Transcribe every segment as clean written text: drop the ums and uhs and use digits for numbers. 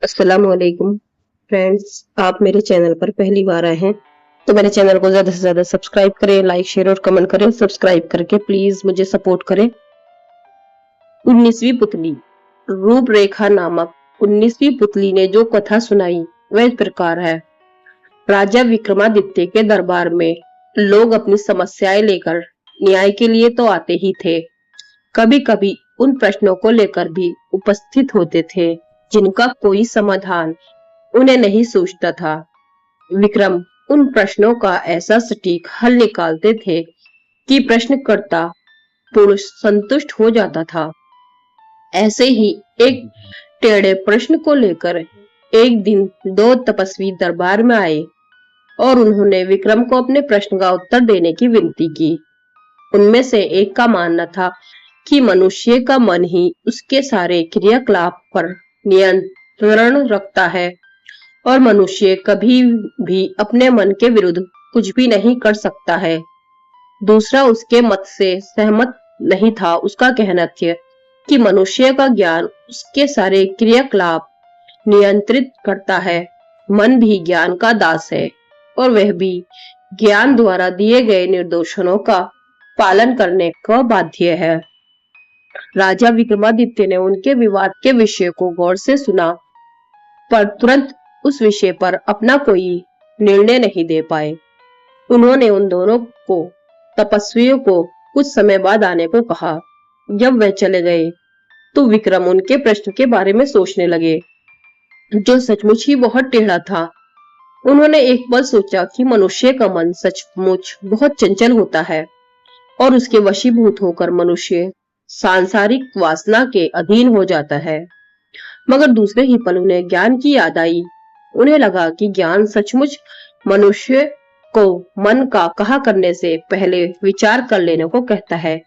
अस्सलामुअलैकुम फ्रेंड्स, आप मेरे चैनल पर पहली बार आए हैं तो मेरे चैनल को ज्यादा से ज्यादा सब्सक्राइब करें, लाइक शेयर और कमेंट करें। सब्सक्राइब करके प्लीज मुझे सपोर्ट करें। 19वीं पुतली। रूपरेखा नामक 19वीं पुतली ने जो कथा सुनाई वह इस प्रकार है। राजा विक्रमादित्य के दरबार में लोग अपनी समस्याएं लेकर न्याय के लिए तो आते ही थे, कभी कभी उन प्रश्नों को लेकर भी उपस्थित होते थे जिनका कोई समाधान उन्हें नहीं सूझता था। विक्रम उन प्रश्नों का ऐसा सटीक हल निकालते थे कि प्रश्नकर्ता पुरुष संतुष्ट हो जाता था। ऐसे ही एक टेढ़े प्रश्न को लेकर एक दिन दो तपस्वी दरबार में आए और उन्होंने विक्रम को अपने प्रश्न का उत्तर देने की विनती की। उनमें से एक का मानना था कि मनुष्य का मन ही उसके सारे क्रियाकलाप पर नियंत्रण रखता है और मनुष्य कभी भी अपने मन के विरुद्ध कुछ भी नहीं कर सकता है। दूसरा उसके मत से सहमत नहीं था। उसका कहना था कि मनुष्य का ज्ञान उसके सारे क्रियाकलाप नियंत्रित करता है। मन भी ज्ञान का दास है और वह भी ज्ञान द्वारा दिए गए निर्देशों का पालन करने को बाध्य है। राजा विक्रमादित्य ने उनके विवाद के विषय को गौर से सुना, पर तुरंत उस विषय पर अपना कोई निर्णय नहीं दे पाए। उन्होंने उन दोनों को तपस्वियों को कुछ समय बाद आने को कहा। जब वह चले गए तो विक्रम उनके प्रश्न के बारे में सोचने लगे, जो सचमुच ही बहुत टेढ़ा था। उन्होंने एक पल सोचा कि मनुष्य का मन सचमुच बहुत चंचल होता है और उसके वशीभूत होकर मनुष्य सांसारिक वासना के अधीन हो जाता है। मगर दूसरे ही पल उन्हें ज्ञान की याद आई। उन्हें लगा कि ज्ञान सचमुच मनुष्य को मन का कहा करने से पहले विचार कर लेने को कहता है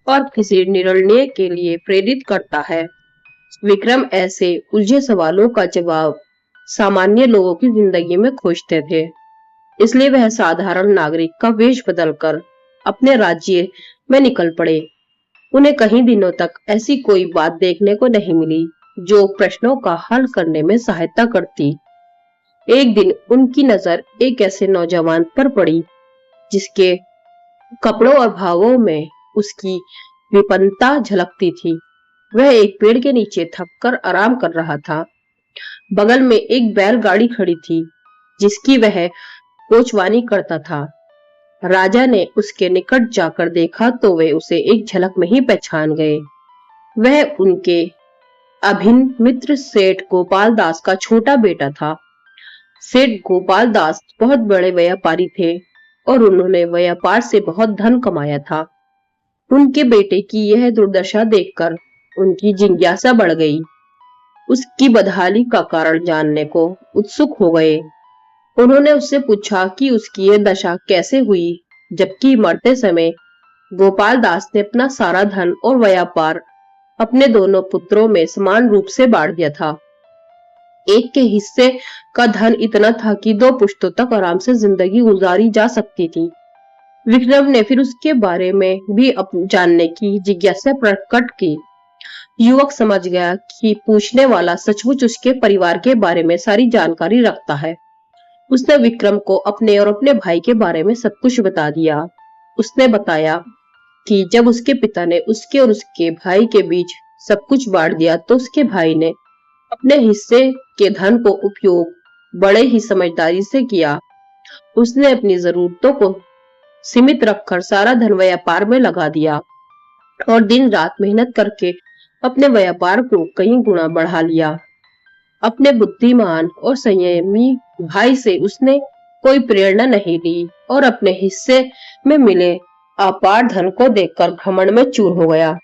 और किसी निर्णय के लिए प्रेरित करता है। विक्रम ऐसे उलझे सवालों का जवाब सामान्य लोगों की जिंदगी में खोजते थे, इसलिए वह साधारण नागरिक का वेश बदलकर अपने राज्य में निकल पड़े। उन्हें कई दिनों तक ऐसी कोई बात देखने को नहीं मिली जो प्रश्नों का हल करने में सहायता करती। एक दिन उनकी नजर एक ऐसे नौजवान पर पड़ी जिसके कपड़ों और भावों में उसकी विपन्नता झलकती थी। वह एक पेड़ के नीचे थककर आराम कर रहा था। बगल में एक बैलगाड़ी खड़ी थी जिसकी वह कोचवानी करता था। राजा ने उसके निकट जाकर देखा तो वे उसे एक झलक में ही पहचान गए। वह उनके अभिन्न मित्र सेठ गोपाल दास का छोटा बेटा था। सेठ गोपाल दास बहुत बड़े व्यापारी थे और उन्होंने व्यापार से बहुत धन कमाया था। उनके बेटे की यह दुर्दशा देखकर उनकी जिज्ञासा बढ़ गई। उसकी बदहाली का कारण जानने को उत्सुक हो गए। उन्होंने उससे पूछा कि उसकी यह दशा कैसे हुई, जबकि मरते समय गोपाल दास ने अपना सारा धन और व्यापार अपने दोनों पुत्रों में समान रूप से बांट दिया था। एक के हिस्से का धन इतना था कि दो पुश्तों तक आराम से जिंदगी गुजारी जा सकती थी। विक्रम ने फिर उसके बारे में भी जानने की जिज्ञासा प्रकट की। युवक समझ गया कि पूछने वाला सचमुच उसके परिवार के बारे में सारी जानकारी रखता है। उसने विक्रम को अपने और अपने भाई के बारे में सब कुछ बता दिया। उसने बताया कि जब उसके पिता ने उसके और उसके भाई के बीच सब कुछ बांट दिया तो उसके भाई ने अपने हिस्से के धन को उपयोग बड़े ही समझदारी से किया। उसने अपनी जरूरतों को सीमित रखकर सारा धन व्यापार में लगा दिया और दिन रात मेहनत करके अपने व्यापार को कई गुना बढ़ा लिया। अपने बुद्धिमान और संयमी भाई से उसने कोई प्रेरणा नहीं ली और अपने हिस्से में मिले अपार धन को देखकर घमंड में चूर हो गया।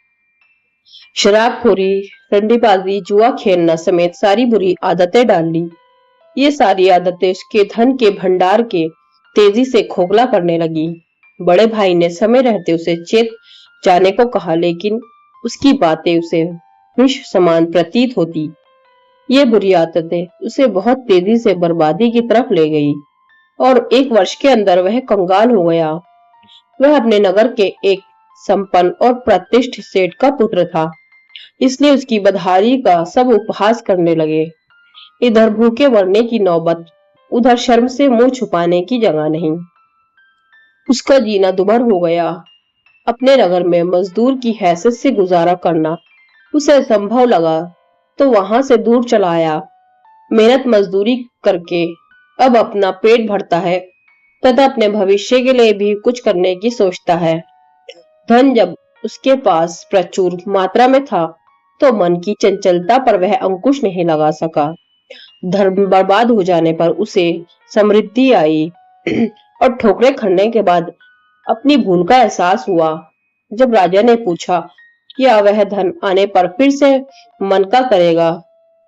शराबखोरी, रंडीबाजी, जुआ खेलना समेत सारी बुरी आदतें डाल ली। ये सारी आदतें उसके धन के भंडार के तेजी से खोखला करने लगी। बड़े भाई ने समय रहते उसे चेत जाने को कहा, लेकिन उसकी बातें उसे विष समान प्रतीत होती। ये बुरी आदतें उसे बहुत तेजी से बर्बादी की तरफ ले गई और एक वर्ष के अंदर वह कंगाल हो गया। वह अपने नगर के एक संपन्न और प्रतिष्ठित सेठ का पुत्र था, इसलिए उसकी बदहाली का सब उपहास करने लगे। इधर भूखे मरने की नौबत, उधर शर्म से मुंह छुपाने की जगह नहीं। उसका जीना दुभर हो गया। अपने नगर में मजदूर की हैसियत से गुजारा करना उसे असंभव लगा, तो वहां से दूर चला आया। मेहनत मजदूरी करके अब अपना पेट भरता है तथा अपने भविष्य के लिए भी कुछ करने की सोचता है। धन जब उसके पास प्रचुर मात्रा में था, तो मन की चंचलता पर वह अंकुश नहीं लगा सका। धर्म बर्बाद हो जाने पर उसे समृद्धि आई और ठोकरें खाने के बाद अपनी भूल का एहसास हुआ। जब राजा ने पूछा कि वह धन आने पर फिर से मन का करेगा,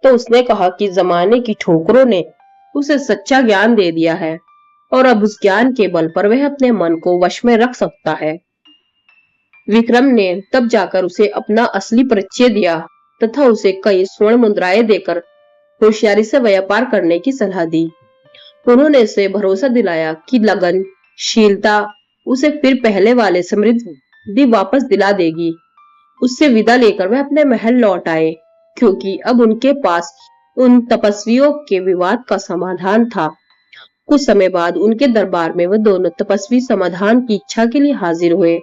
तो उसने कहा कि जमाने की ठोकरों ने उसे सच्चा ज्ञान दे दिया है और अब उस ज्ञान के बल पर वह अपने मन को वश में रख सकता है। विक्रम ने तब जाकर उसे अपना असली परिचय दिया तथा उसे कई स्वर्ण मुद्राएं देकर होशियारी से व्यापार करने की सलाह दी। उन्होंने उसे भरोसा दिलाया कि लगनशीलता उसे फिर पहले वाले समृद्धि वापस दिला देगी। उससे विदा लेकर वह अपने महल लौट आए, क्योंकि अब उनके पास उन तपस्वियों के विवाद का समाधान था। कुछ समय बाद उनके दरबार में वह दोनों तपस्वी समाधान की इच्छा के लिए हाजिर हुए।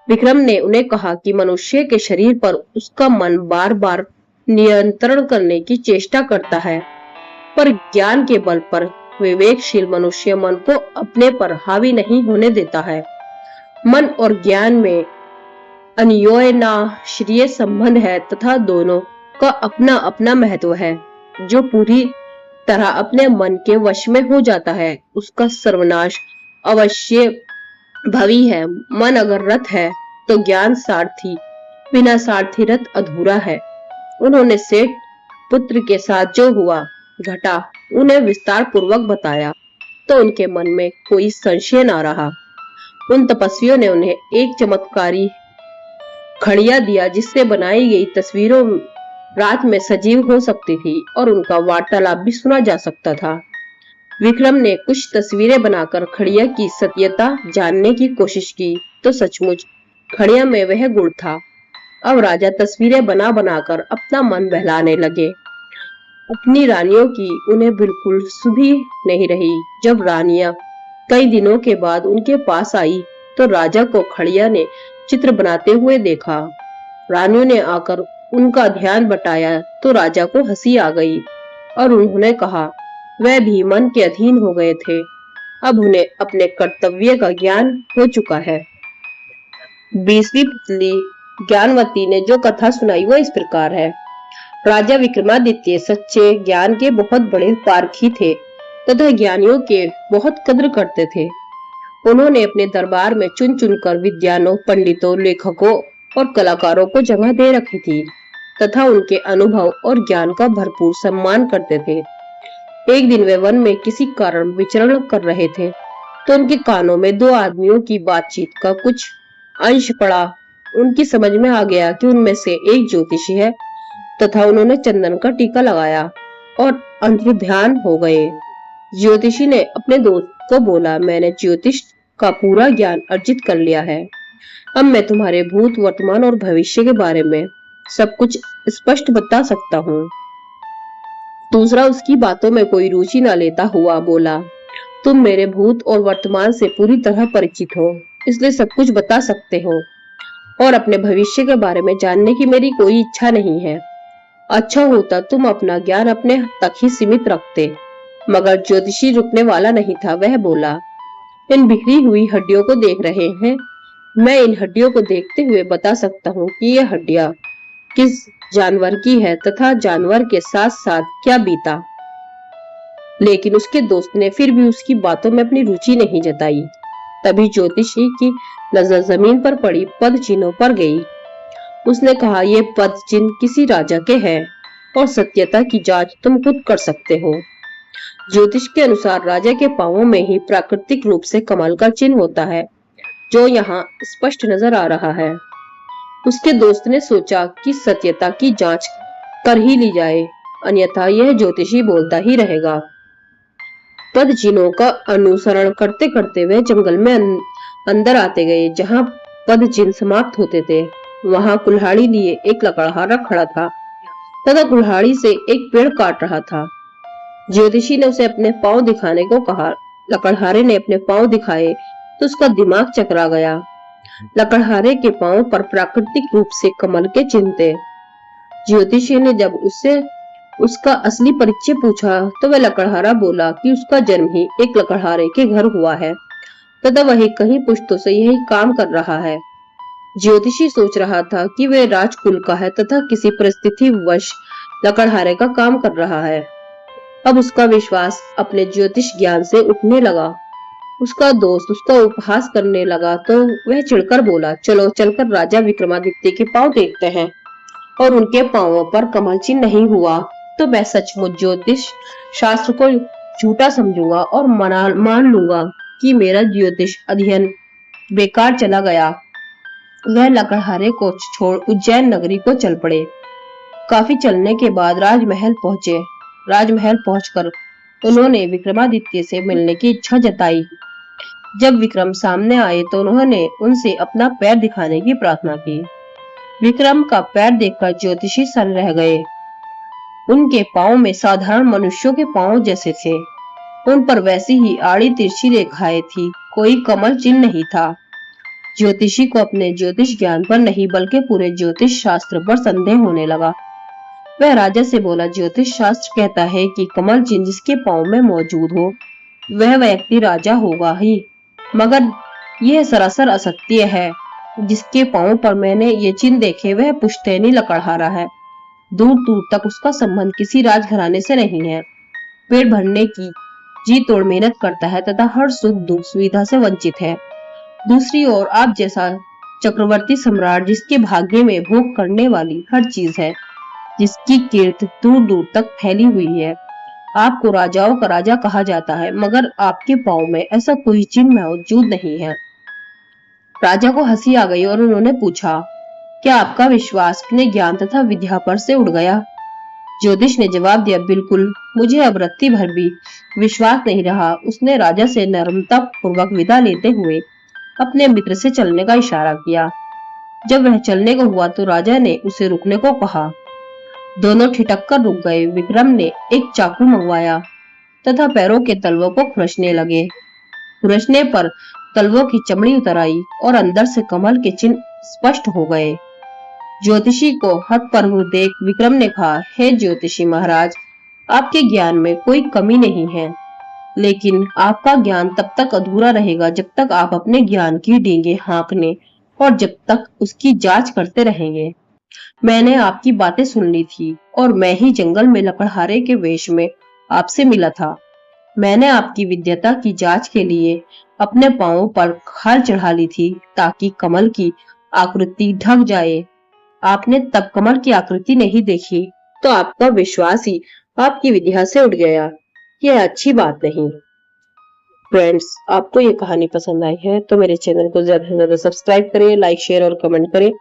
विक्रम ने उन्हें कहा कि मनुष्य के शरीर पर उसका मन बार बार नियंत्रण करने की चेष्टा करता है, पर ज्ञान के बल पर विवेकशील मनुष्य मन को अपने पर हावी नहीं होने देता है। मन और ज्ञान में अन्योन्याश्रय संबंध है तथा दोनों का अपना अपना महत्व है। जो पूरी तरह अपने मन के वश में हो जाता है, उसका सर्वनाश अवश्य भवी है। मन अगर रथ है तो ज्ञान सारथी, बिना सारथी रथ अधूरा है। उन्होंने सेठ पुत्र के साथ जो हुआ घटा उन्हें विस्तार पूर्वक बताया, तो उनके मन में कोई संशय न रहा। उन तपस्वियों ने उन्हें एक चमत्कारी खड़िया दिया, जिससे बनाई गई तस्वीरों रात में सजीव हो सकती थी और उनका वार्तालाप भी सुना जा सकता था। विक्रम ने कुछ तस्वीरें बनाकर खड़िया की सत्यता जानने की कोशिश की, तो सचमुच खड़िया में वह गुण था। अब राजा तस्वीरें बना बनाकर अपना मन बहलाने लगे। अपनी रानियों की उन्हें बिल्कुल सुधि नहीं रही। जब रानियां कई दिनों के बाद उनके पास आई, तो राजा को खड़िया ने चित्र बनाते हुए देखा। रानियों ने आकर उनका ध्यान बटाया, तो राजा को हंसी आ गई और उन्होंने कहा वह भी मन के अधीन हो गए थे। अब उन्हें अपने कर्तव्य का ज्ञान हो चुका है। 20वीं पुतली ज्ञानवती ने जो कथा सुनाई वो इस प्रकार है। राजा विक्रमादित्य सच्चे ज्ञान के बहुत बड़े पारखी थे तथा ज्ञानियों के बहुत कद्र करते थे। उन्होंने अपने दरबार में चुन चुनकर विद्वानों, पंडितों, लेखकों और कलाकारों को जगह दे रखी थी तथा उनके अनुभव और ज्ञान का भरपूर सम्मान करते थे। एक दिन वे वन में किसी कारण विचरण कर रहे थे, तो उनके कानों में दो आदमियों की बातचीत का कुछ अंश पड़ा। उनकी समझ में आ गया कि उनमें से एक ज्योतिषी है तथा उन्होंने चंदन का टीका लगाया और अंतर्ध्यान हो गए। ज्योतिषी ने अपने दोस्त को बोला, मैंने ज्योतिष का पूरा ज्ञान अर्जित कर लिया है। अब मैं तुम्हारे भूत, वर्तमान और भविष्य के बारे में सब कुछ स्पष्ट बता सकता हूँ। दूसरा उसकी बातों में कोई रुचि न लेता हुआ बोला, तुम मेरे भूत और वर्तमान से पूरी तरह परिचित हो, इसलिए सब कुछ बता सकते हो और अपने भविष्य के बारे में जानने की मेरी कोई इच्छा नहीं है। अच्छा होता तुम अपना ज्ञान अपने तक ही सीमित रखते। मगर ज्योतिषी रुकने वाला नहीं था। वह बोला, इन बिखरी हुई हड्डियों को देख रहे हैं। मैं इन हड्डियों को देखते हुए बता सकता हूँ कि ये हड्डियां किस जानवर की है तथा जानवर के साथ साथ क्या बीता। लेकिन उसके दोस्त ने फिर भी उसकी बातों में अपनी रुचि नहीं जताई। तभी ज्योतिषी की नजर जमीन पर पड़ी पद चिन्हों पर गई। उसने कहा, ये पद चिन्ह किसी राजा के हैं और सत्यता की जांच तुम खुद कर सकते हो। ज्योतिष के अनुसार राजा के पांवों में ही प्राकृतिक रूप से कमल का चिन्ह होता है, जो यहाँ स्पष्ट नजर आ रहा है। उसके दोस्त ने सोचा कि सत्यता की जांच कर ही ली जाए, अन्यथा यह ज्योतिषी बोलता ही रहेगा। पद चिन्हों का अनुसरण करते करते वे जंगल में अंदर आते गए। जहाँ पद चिन्ह समाप्त होते थे, वहां कुल्हाड़ी लिए एक लकड़हारा खड़ा था तथा कुल्हाड़ी से एक पेड़ काट रहा था। ज्योतिषी ने उसे अपने पांव दिखाने को कहा। लकड़हारे ने अपने पांव दिखाए तो उसका दिमाग चकरा गया। लकड़हारे के पांव पर प्राकृतिक रूप से कमल के चिन्ह थे। ज्योतिषी ने जब उससे उसका असली परिचय पूछा तो वह लकड़हारा बोला कि उसका जन्म ही एक लकड़हारे के घर हुआ है तथा वह कहीं पुश्तों से यही काम कर रहा है। ज्योतिषी सोच रहा था कि वह राजकुल का है तथा किसी परिस्थिति वश लकड़हारे का काम कर रहा है। अब उसका विश्वास अपने ज्योतिष ज्ञान से उठने लगा। उसका दोस्त उसका उपहास करने लगा तो वह चिढ़कर बोला, चलो चलकर राजा विक्रमादित्य के पांव देखते हैं, और उनके पांवों पर कमल चिन्ह नहीं हुआ तो मैं सचमुच ज्योतिष शास्त्र को झूठा समझूंगा और मान लूंगा कि मेरा ज्योतिष अध्ययन बेकार चला गया। वह लकड़हारे को छोड़ उज्जैन नगरी को चल पड़े। काफी चलने के बाद राजमहल पहुंचे। राजमहल पहुंचकर उन्होंने विक्रमादित्य से मिलने की इच्छा जताई। जब विक्रम सामने आए तो उन्होंने उनसे अपना पैर दिखाने की प्रार्थना की। विक्रम का पैर देखकर ज्योतिषी सन्न रह गए। उनके पांव में साधारण मनुष्यों के पांव जैसे थे। उन पर वैसी ही आड़ी तिरछी रेखाएं थी, कोई कमल चिन्ह नहीं था। ज्योतिषी को अपने ज्योतिष ज्ञान पर नहीं बल्कि पूरे ज्योतिष शास्त्र पर संदेह होने लगा। वह राजा से बोला, ज्योतिष शास्त्र कहता है कि कमल चिन्ह जिसके पांव में मौजूद हो वह व्यक्ति राजा होगा ही, मगर यह सरासर असत्य है। जिसके पांव पर मैंने ये चिन्ह देखे वह पुश्तैनी लकड़हारा है। दूर दूर तक उसका संबंध किसी राजघराने से नहीं है। पेट भरने की जी तोड़ मेहनत करता है तथा हर सुख दुख सुविधा से वंचित है। दूसरी ओर आप जैसा चक्रवर्ती सम्राट जिसके भाग्य में भोग करने वाली हर चीज है, जिसकी कीर्ति दूर दूर तक फैली हुई है। आपको राजाओं का राजा कहा जाता है, मगर आपके पांव में ऐसा कोई चिन्ह मौजूद नहीं है। राजा को हंसी आ गई और उन्होंने पूछा, क्या आपका विश्वास अपने ज्ञान तथा विद्या पर से उड़ गया? ज्योतिष ने जवाब दिया, बिल्कुल, मुझे अब रत्ती भर भी विश्वास नहीं रहा। उसने राजा से नम्रता पूर्वक विदा लेते हुए अपने मित्र से चलने का इशारा किया। जब वह चलने को हुआ तो राजा ने उसे रुकने को कहा। दोनों ठिठक कर रुक गए। विक्रम ने एक चाकू मंगवाया तथा पैरों के तलवों को खुरचने लगे। खुरचने पर तलवों की चमड़ी उतर आई और अंदर से कमल के चिन्ह स्पष्ट हो गए। ज्योतिषी को हतप्रभ देख विक्रम ने कहा, हे ज्योतिषी महाराज, आपके ज्ञान में कोई कमी नहीं है, लेकिन आपका ज्ञान तब तक अधूरा रहेगा जब तक आप अपने ज्ञान की डींगे हाँकने और जब तक उसकी जांच करते रहेंगे। मैंने आपकी बातें सुन ली थी और मैं ही जंगल में लकड़हारे के वेश में आपसे मिला था। मैंने आपकी विद्वता की जांच के लिए अपने पांवों पर खाल चढ़ा ली थी ताकि कमल की आकृति ढक जाए। आपने तब कमल की आकृति नहीं देखी तो आपका विश्वास ही आपकी विद्या से उठ गया। यह अच्छी बात नहीं। फ्रेंड्स, आपको ये कहानी पसंद आई है तो मेरे चैनल को ज्यादा से ज्यादा सब्सक्राइब करें, लाइक शेयर और कमेंट करें।